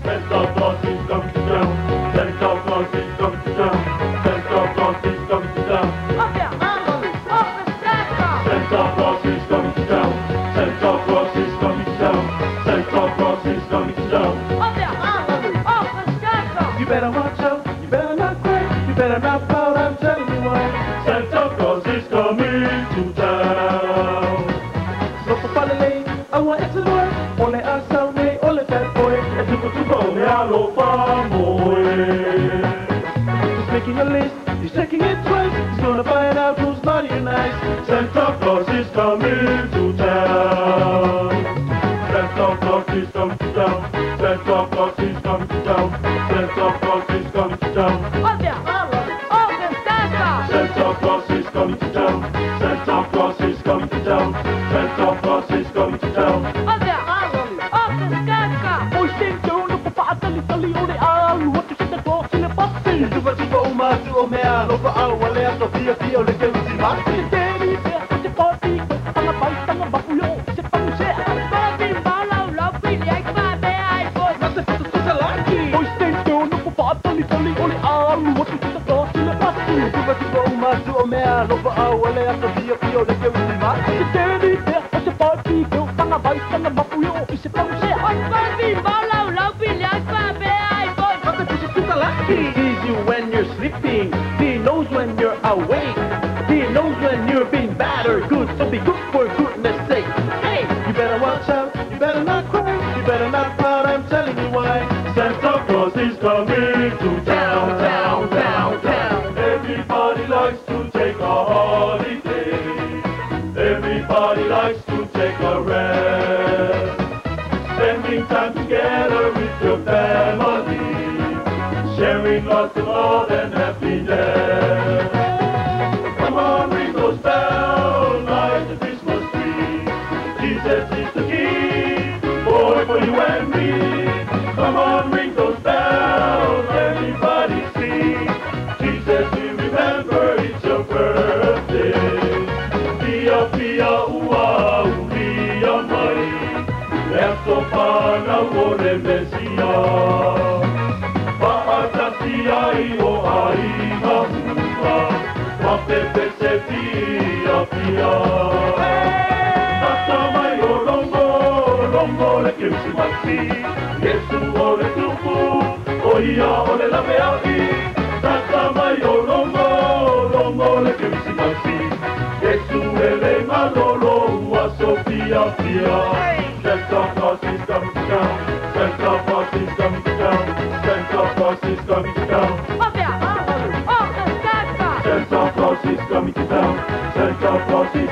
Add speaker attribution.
Speaker 1: Santa Claus is coming to town. Santa Claus is coming to town. Santa Claus is coming to town.
Speaker 2: Up there, up the stack.
Speaker 1: Santa Claus is coming to town. Santa Claus is coming to town. Santa Claus is coming to town.
Speaker 2: Up there, up the stack.
Speaker 3: You better watch out, you better not cry, you better not pout, I'm telling you why.
Speaker 1: Santa Claus is coming to town.
Speaker 3: So for falling, I want it to work. Only I sound me, only that boy.
Speaker 1: E tubo me allo famoe.
Speaker 3: He's making a list, he's checking it twice. He's gonna find out who's naughty and nice.
Speaker 1: Santa Claus is coming to town. Santa Claus is coming to town. Santa Claus is coming to town. Santa Claus is coming to town.
Speaker 2: Up there, up the stack.
Speaker 1: Santa Claus is coming to town. Santa Claus is coming to town. Santa Claus is coming to town.
Speaker 2: Up there, up the stack.
Speaker 4: Ôi xin chú nó có phá tali tali ô đi ao What you Santa Claus in the boxing
Speaker 3: Tuba uma tu o mea, lopa au wale ato fia fia o le keu si mati.
Speaker 4: Daddy bear có thể party Tanga bay tanga bakuyo Sẽ tăng sẽ
Speaker 2: Ba bin bao lâu lỡ pin vậy ba bé ai coi.
Speaker 3: Masa puto tu sa laki.
Speaker 4: Ôi xin chú nó có phá tali tali ô đi ao What you Santa Claus in the boxing
Speaker 3: Tuba uma tu o mea, lopa au wale ato fia fia o le keu si mati.
Speaker 4: Daddy bear có thể party Tanga bay tanga bakuyo Sẽ tăng sẽ
Speaker 2: Ôi ba bin bao lâu lỡ pin vậy ba bé ai coi.
Speaker 3: Masa puto tu sa laki. He sees you when you're sleeping. He knows when you're awake. He knows when you're being bad or good. So be good for goodness sake. Hey, you better watch out. You better not cry. You better not pout. I'm telling you why.
Speaker 1: Santa Claus is coming to town, town, town, town. Everybody likes to take a holiday. Everybody likes to take a rest. Spending time together with your family. Sharing lots of love and happiness. Come on, ring those bells, light the Christmas tree. Jesus is the King, boy, for you and me. Come on, ring those bells, everybody sing. Jesus, we remember it's your birthday. Pia, pia, ua, uria, mai. Esto pana, ore, Messia. Ai o ai mahua, wa pepe se pia pia. Tata mai o longo, longo le Kirsimasi. Yesu o le tupu, o ia o le lameai. Tata mai o longo, longo le Kirsimasi. Yesu e le malolo ua so pia pia. Santa Claus is coming to town. Santa Claus is coming to town. Santa Claus is coming to town.
Speaker 2: Up there, up the stack.
Speaker 1: Santa Claus is coming to town. Santa Claus is